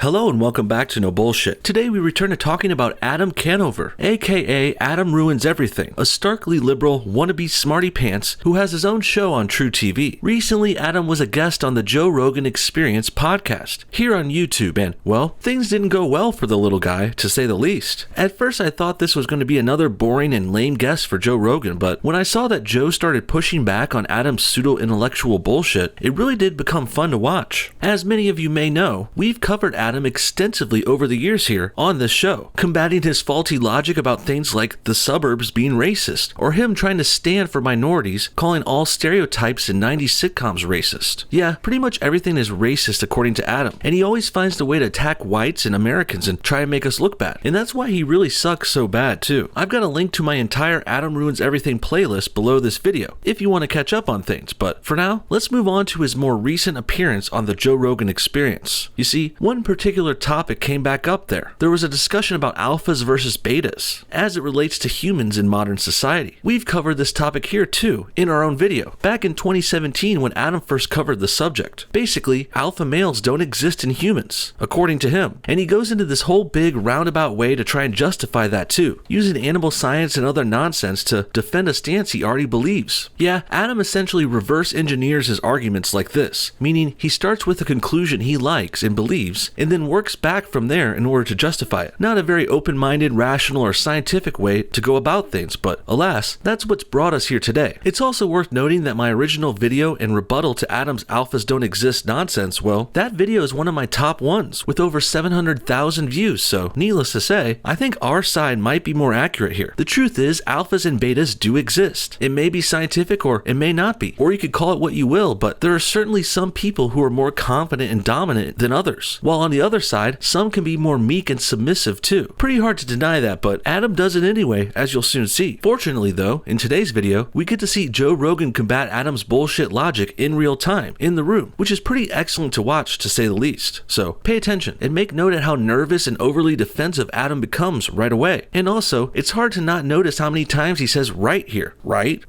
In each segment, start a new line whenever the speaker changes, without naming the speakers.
Hello and welcome back to No Bullshit. Today we return to talking about Adam Canover, aka Adam Ruins Everything, a starkly liberal, wannabe smarty pants who has his own show on True TV. Recently, Adam was a guest on the Joe Rogan Experience podcast here on YouTube, and, well, things didn't go well for the little guy, to say the least. At first I thought this was going to be another boring and lame guest for Joe Rogan, but when I saw that Joe started pushing back on Adam's pseudo-intellectual bullshit, it really did become fun to watch. As many of you may know, we've covered Adam extensively over the years here on this show, combating his faulty logic about things like the suburbs being racist, or him trying to stand for minorities, calling all stereotypes in 90s sitcoms racist. Yeah, pretty much everything is racist according to Adam, and he always finds a way to attack whites and Americans and try and make us look bad. And that's why he really sucks so bad too. I've got a link to my entire Adam Ruins Everything playlist below this video, if you want to catch up on things, but for now, let's move on to his more recent appearance on the Joe Rogan Experience. You see, one particular topic came back up there. There was a discussion about alphas versus betas, as it relates to humans in modern society. We've covered this topic here too, in our own video, back in 2017 when Adam first covered the subject. Basically, alpha males don't exist in humans, according to him, and he goes into this whole big roundabout way to try and justify that too, using animal science and other nonsense to defend a stance he already believes. Yeah, Adam essentially reverse engineers his arguments like this, meaning he starts with a conclusion he likes and believes, and then works back from there in order to justify it. Not a very open-minded, rational, or scientific way to go about things, but alas, that's what's brought us here today. It's also worth noting that my original video and rebuttal to Adam's alphas don't exist nonsense, well, that video is one of my top ones, with over 700,000 views, so needless to say, I think our side might be more accurate here. The truth is, alphas and betas do exist. It may be scientific or it may not be, or you could call it what you will, but there are certainly some people who are more confident and dominant than others, while on the other side, some can be more meek and submissive too. Pretty hard to deny that, but Adam does it anyway, as you'll soon see. Fortunately though, in today's video, we get to see Joe Rogan combat Adam's bullshit logic in real time, in the room, which is pretty excellent to watch to say the least. So pay attention and make note at how nervous and overly defensive Adam becomes right away. And also, it's hard to not notice how many times he says right here. Right,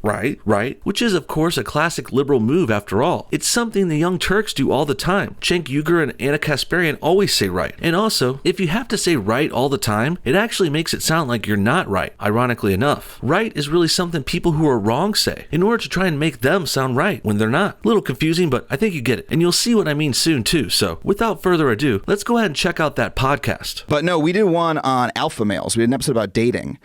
which is of course a classic liberal move after all. It's something the Young Turks do all the time. Cenk Uygur and Anna Kasparian always say right. And also, if you have to say right all the time, it actually makes it sound like you're not right, ironically enough. Right is really something people who are wrong say, in order to try and make them sound right when they're not. A little confusing, but I think you get it. And you'll see what I mean soon too, so without further ado, let's go ahead and check out that podcast.
But no, we did one on alpha males. We did an episode about dating.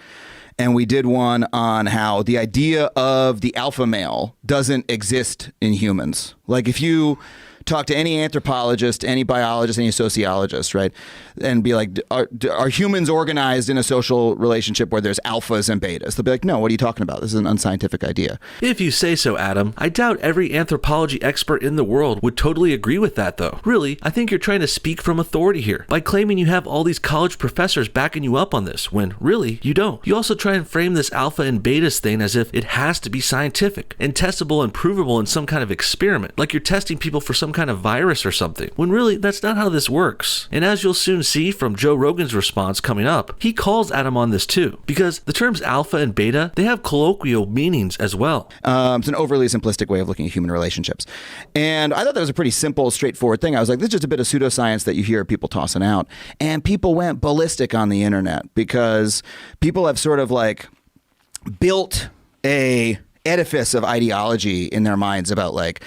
And we did one on how the idea of the alpha male doesn't exist in humans. Like if you talk to any anthropologist, any biologist, any sociologist, right, and be like, are humans organized in a social relationship where there's alphas and betas? They'll be like, no, what are you talking about? This is an unscientific idea.
If you say so, Adam. I doubt every anthropology expert in the world would totally agree with that, though. Really, I think you're trying to speak from authority here by claiming you have all these college professors backing you up on this, when really, you don't. You also try and frame this alpha and betas thing as if it has to be scientific and testable and provable in some kind of experiment, like you're testing people for some kind of virus or something, when really that's not how this works. And as you'll soon see from Joe Rogan's response coming up, he calls Adam on this too, because the terms alpha and beta, they have colloquial meanings as well.
It's an overly simplistic way of looking at human relationships. And I thought that was a pretty simple, straightforward thing. I was like, this is just a bit of pseudoscience that you hear people tossing out. And people went ballistic on the internet because people have sort of like built a edifice of ideology in their minds about like,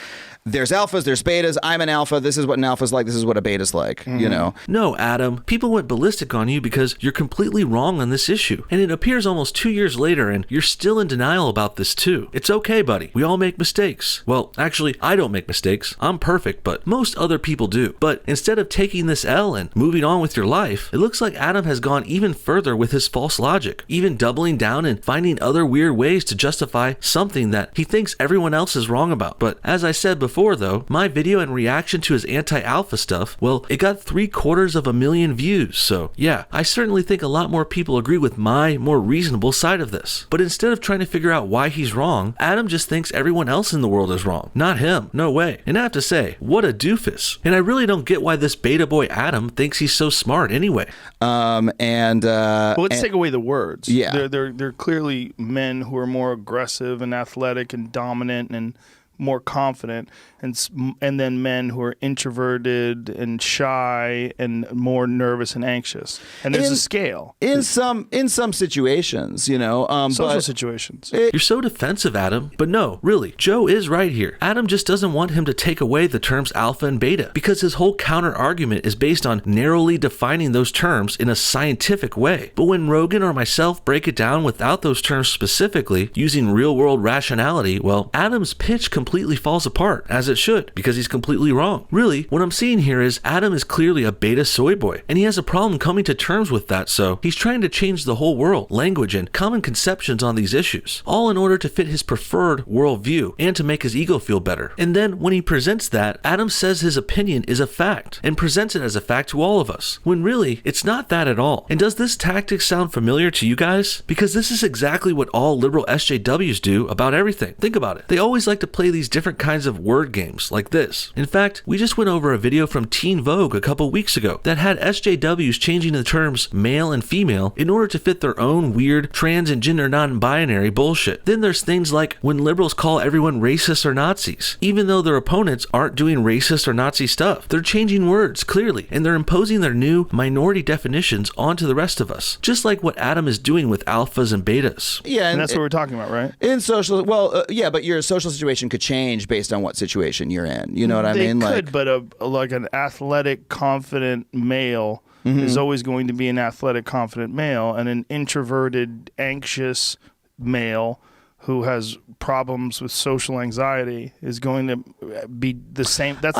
there's alphas, there's betas, I'm an alpha, this is what an alpha's like, this is what a beta's like, you know?
No, Adam, people went ballistic on you because you're completely wrong on this issue. And it appears almost 2 years later and you're still in denial about this too. It's okay, buddy. We all make mistakes. Well, actually, I don't make mistakes. I'm perfect, but most other people do. But instead of taking this L and moving on with your life, it looks like Adam has gone even further with his false logic, even doubling down and finding other weird ways to justify something that he thinks everyone else is wrong about. But as I said before, though, my video in reaction to his anti-alpha stuff, well, it got 750,000 views, so yeah, I certainly think a lot more people agree with my more reasonable side of this. But instead of trying to figure out why he's wrong, Adam just thinks everyone else in the world is wrong, not him. No way. And I have to say, what a doofus. And I really don't get why this beta boy Adam thinks he's so smart anyway.
Well, let's take away the words.
Yeah.
They're clearly men who are more aggressive and athletic and dominant and more confident, and then men who are introverted and shy and more nervous and anxious. And there's a scale
in some situations,
social situations.
You're so defensive, Adam. But no, really, Joe is right here. Adam just doesn't want him to take away the terms alpha and beta because his whole counter argument is based on narrowly defining those terms in a scientific way. But when Rogan or myself break it down without those terms specifically, using real-world rationality, well, Adam's pitch completely falls apart, as it should, because he's completely wrong. Really, what I'm seeing here is Adam is clearly a beta soy boy, and he has a problem coming to terms with that, so he's trying to change the whole world, language, and common conceptions on these issues, all in order to fit his preferred worldview and to make his ego feel better. And then when he presents that, Adam says his opinion is a fact, and presents it as a fact to all of us, when really, it's not that at all. And does this tactic sound familiar to you guys? Because this is exactly what all liberal SJWs do about everything. Think about it. They always like to play these different kinds of word games like this. In fact, we just went over a video from Teen Vogue a couple weeks ago that had SJWs changing the terms male and female in order to fit their own weird trans and gender non-binary bullshit. Then there's things like when liberals call everyone racist or Nazis, even though their opponents aren't doing racist or Nazi stuff. They're changing words, clearly, and they're imposing their new minority definitions onto the rest of us, just like what Adam is doing with alphas and betas.
Yeah,
and that's what we're talking about, right?
In social, yeah, but your social situation could change based on what situation you're in. You know what I mean?
They could, but like an athletic, confident male is always going to be an athletic, confident male, and an introverted, anxious male who has problems with social anxiety is going to be the same. That's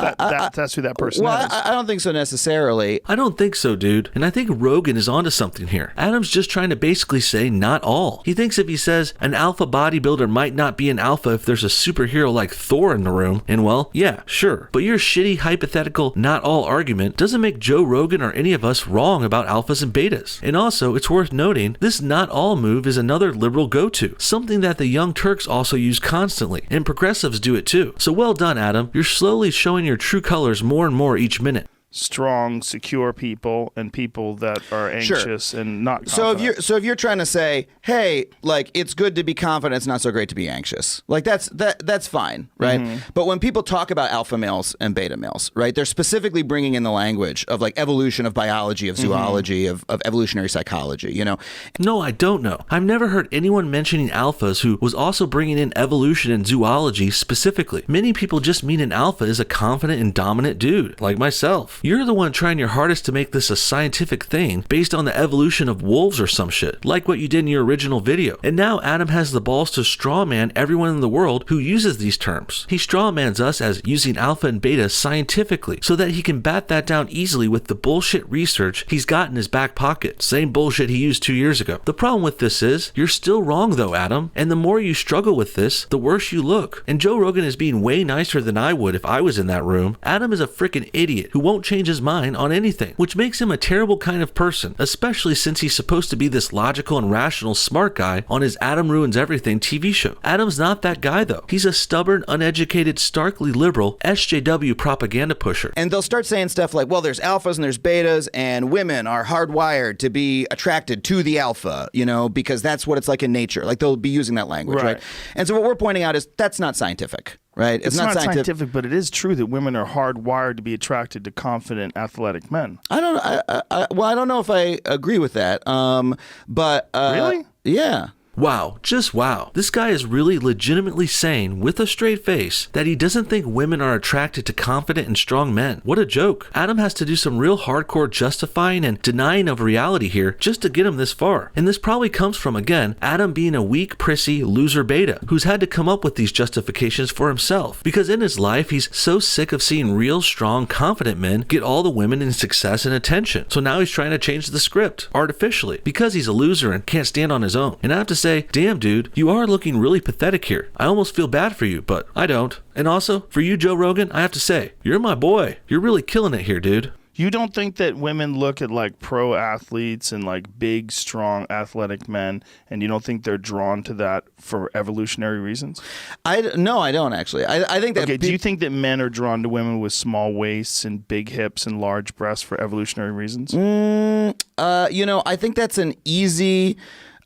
who that person is.
I don't think so necessarily.
I don't think so, dude. And I think Rogan is onto something here. Adam's just trying to basically say not all. He thinks if he says an alpha bodybuilder might not be an alpha if there's a superhero like Thor in the room, and well, yeah, sure. But your shitty hypothetical not all argument doesn't make Joe Rogan or any of us wrong about alphas and betas. And also, it's worth noting, this not all move is another liberal go-to, something that the Young Turks also use constantly, and progressives do it too. So well done, Adam. You're slowly showing your true colors more and more each minute.
Strong, secure people and people that are anxious and not confident.
So if you're trying to say, hey, like it's good to be confident, it's not so great to be anxious. Like that's fine, right? But when people talk about alpha males and beta males, right, they're specifically bringing in the language of like evolution, of biology, of zoology, of evolutionary psychology,
No, I don't know. I've never heard anyone mentioning alphas who was also bringing in evolution and zoology specifically. Many people just mean an alpha is a confident and dominant dude, like myself. You're the one trying your hardest to make this a scientific thing based on the evolution of wolves or some shit, like what you did in your original video. And now Adam has the balls to strawman everyone in the world who uses these terms. He strawmans us as using alpha and beta scientifically so that he can bat that down easily with the bullshit research he's got in his back pocket. Same bullshit he used 2 years ago. The problem with this is, you're still wrong though, Adam, and the more you struggle with this, the worse you look. And Joe Rogan is being way nicer than I would if I was in that room. Adam is a freaking idiot who won't change his mind on anything, which makes him a terrible kind of person, especially since he's supposed to be this logical and rational smart guy on his Adam Ruins Everything TV show. Adam's not that guy though. He's a stubborn, uneducated, starkly liberal SJW propaganda pusher.
And they'll start saying stuff like, well, there's alphas and there's betas, and women are hardwired to be attracted to the alpha, because that's what it's like in nature. Like they'll be using that language, right? And so what we're pointing out is that's not scientific. Right?
It's not scientific, but it is true that women are hardwired to be attracted to confident, athletic men.
I don't know if I agree with that. But
really?
Yeah.
Wow, just wow. This guy is really legitimately saying, with a straight face, that he doesn't think women are attracted to confident and strong men. What a joke. Adam has to do some real hardcore justifying and denying of reality here just to get him this far. And this probably comes from, again, Adam being a weak, prissy, loser beta, who's had to come up with these justifications for himself. Because in his life, he's so sick of seeing real, strong, confident men get all the women in success and attention. So now he's trying to change the script, artificially, because he's a loser and can't stand on his own. And I have to say, damn dude, you are looking really pathetic here. I almost feel bad for you, but I don't. And also, for you, Joe Rogan, I have to say, you're my boy. You're really killing it here, dude.
You don't think that women look at like pro athletes and like big, strong, athletic men, and you don't think they're drawn to that for evolutionary reasons?
No, I don't actually. I think that.
Okay, do you think that men are drawn to women with small waists and big hips and large breasts for evolutionary reasons?
I think that's an easy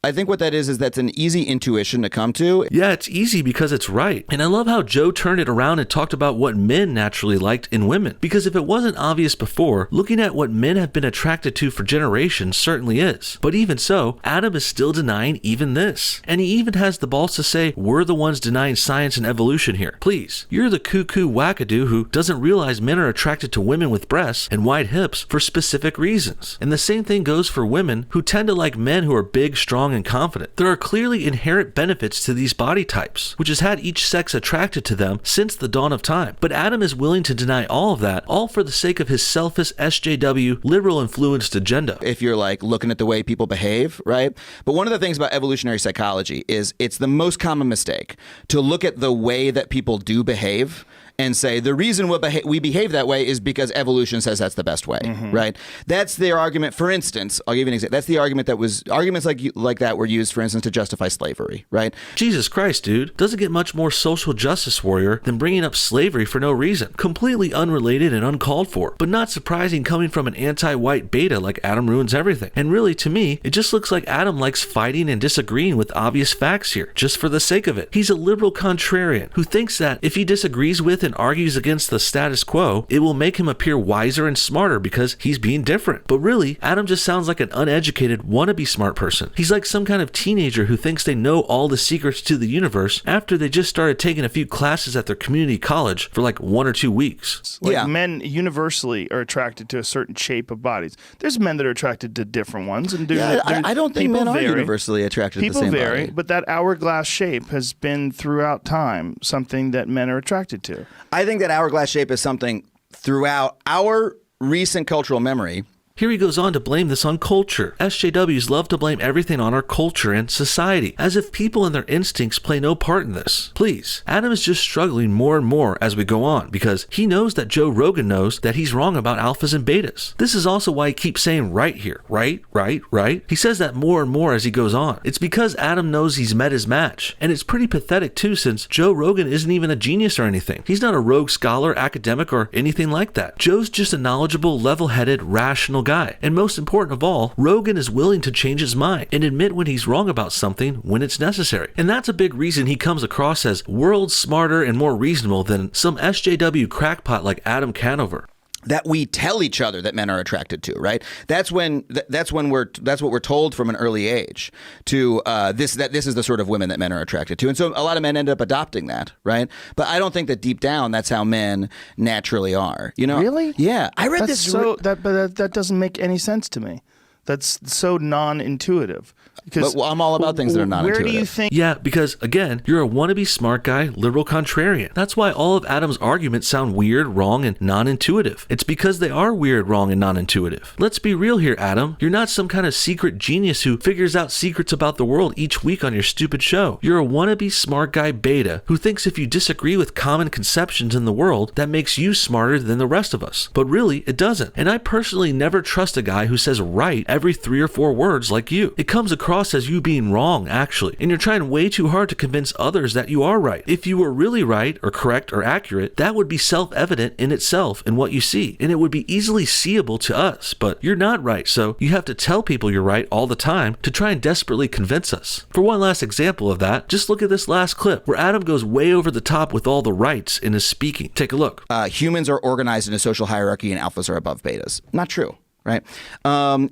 I think what that is that's an easy intuition to come to.
Yeah, it's easy because it's right. And I love how Joe turned it around and talked about what men naturally liked in women. Because if it wasn't obvious before, looking at what men have been attracted to for generations certainly is. But even so, Adam is still denying even this. And he even has the balls to say, we're the ones denying science and evolution here. Please, you're the cuckoo wackadoo who doesn't realize men are attracted to women with breasts and wide hips for specific reasons. And the same thing goes for women who tend to like men who are big, strong, and confident. There are clearly inherent benefits to these body types, which has had each sex attracted to them since the dawn of time. But Adam is willing to deny all of that, all for the sake of his selfish SJW liberal influenced agenda.
If you're like looking at the way people behave, right? But one of the things about evolutionary psychology is it's the most common mistake to look at the way that people do behave and say the reason we behave that way is because evolution says that's the best way, right? That's their argument. For instance, I'll give you an example. That's the argument arguments like that were used, for instance, to justify slavery, right?
Jesus Christ, dude. Doesn't get much more social justice warrior than bringing up slavery for no reason. Completely unrelated and uncalled for, but not surprising coming from an anti-white beta like Adam Ruins Everything. And really, to me, it just looks like Adam likes fighting and disagreeing with obvious facts here, just for the sake of it. He's a liberal contrarian who thinks that if he disagrees with and argues against the status quo, it will make him appear wiser and smarter because he's being different. But really, Adam just sounds like an uneducated wannabe smart person. He's like some kind of teenager who thinks they know all the secrets to the universe after they just started taking a few classes at their community college for like 1 or 2 weeks.
Like men universally are attracted to a certain shape of bodies. There's men that are attracted to different ones. And
I don't think men are universally attracted to the same body. People vary,
but that hourglass shape has been throughout time something that men are attracted to.
I think that hourglass shape is something throughout our recent cultural memory.
Here he goes on to blame this on culture. SJWs love to blame everything on our culture and society, as if people and their instincts play no part in this. Please, Adam is just struggling more and more as we go on, because he knows that Joe Rogan knows that he's wrong about alphas and betas. This is also why he keeps saying right here. Right. He says that more and more as he goes on. It's because Adam knows he's met his match. And it's pretty pathetic too, since Joe Rogan isn't even a genius or anything. He's not a rogue scholar, academic, or anything like that. Joe's just a knowledgeable, level-headed, rational guy. And most important of all, Rogan is willing to change his mind and admit when he's wrong about something when it's necessary. And that's a big reason he comes across as worlds smarter and more reasonable than some SJW crackpot like Adam Canover.
That we tell each other that men are attracted to, right? That's what we're told from an early age to this is the sort of women that men are attracted to, and so a lot of men end up adopting that, right? But I don't think that deep down that's how men naturally are. You know?
Really?
Yeah, I read this.
That doesn't make any sense to me. That's so non-intuitive.
But I'm all about things that are non-intuitive.
Where do you think?
Yeah, because again, you're a wannabe smart guy, liberal contrarian. That's why all of Adam's arguments sound weird, wrong, and non-intuitive. It's because they are weird, wrong, and non-intuitive. Let's be real here, Adam. You're not some kind of secret genius who figures out secrets about the world each week on your stupid show. You're a wannabe smart guy beta who thinks if you disagree with common conceptions in the world, that makes you smarter than the rest of us. But really, it doesn't. And I personally never trust a guy who says right every 3 or 4 words like you. It comes across as you being wrong, actually, and you're trying way too hard to convince others that you are right. If you were really right or correct or accurate, that would be self-evident in itself in what you see, and it would be easily seeable to us, but you're not right, so you have to tell people you're right all the time to try and desperately convince us. For one last example of that, just look at this last clip where Adam goes way over the top with all the rights in his speaking. Take a look.
Humans are organized in a social hierarchy and alphas are above betas. Not true. Right.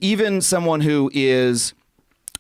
Even someone who is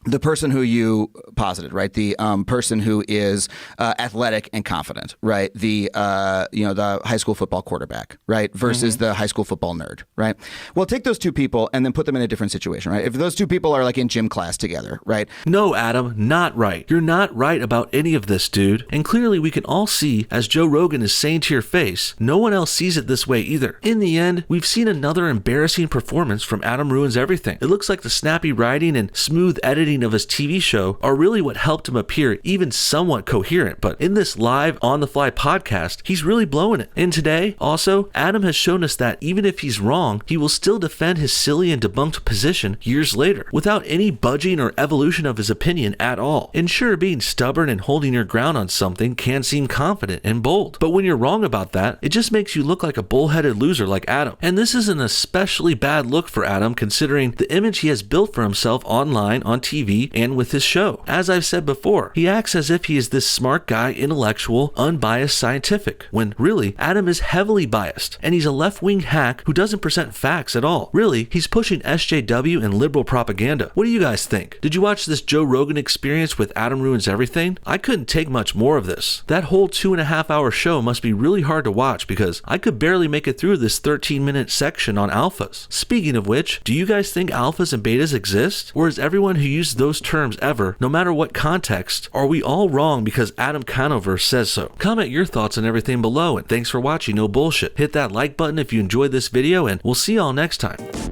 the person who you posited, right? The person who is athletic and confident, right? The high school football quarterback, right? Versus the high school football nerd, right? Well, take those two people and then put them in a different situation, right? If those two people are like in gym class together, right?
No, Adam, not right. You're not right about any of this, dude. And clearly we can all see, as Joe Rogan is saying to your face, no one else sees it this way either. In the end, we've seen another embarrassing performance from Adam Ruins Everything. It looks like the snappy writing and smooth editing of his TV show are really what helped him appear even somewhat coherent, but in this live on-the-fly podcast, he's really blowing it. And today, also, Adam has shown us that even if he's wrong, he will still defend his silly and debunked position years later, without any budging or evolution of his opinion at all. And sure, being stubborn and holding your ground on something can seem confident and bold, but when you're wrong about that, it just makes you look like a bullheaded loser like Adam. And this is an especially bad look for Adam considering the image he has built for himself online, on TV, TV and with his show. As I've said before, he acts as if he is this smart guy, intellectual, unbiased, scientific, when really, Adam is heavily biased, and he's a left-wing hack who doesn't present facts at all. Really, he's pushing SJW and liberal propaganda. What do you guys think? Did you watch this Joe Rogan experience with Adam Ruins Everything? I couldn't take much more of this. That whole 2.5-hour show must be really hard to watch because I could barely make it through this 13-minute section on alphas. Speaking of which, do you guys think alphas and betas exist? Or is everyone who uses those terms ever, no matter what context, are we all wrong because Adam Conover says so? Comment your thoughts on everything below, and thanks for watching No Bullshit. Hit that like button if you enjoyed this video, and we'll see y'all next time.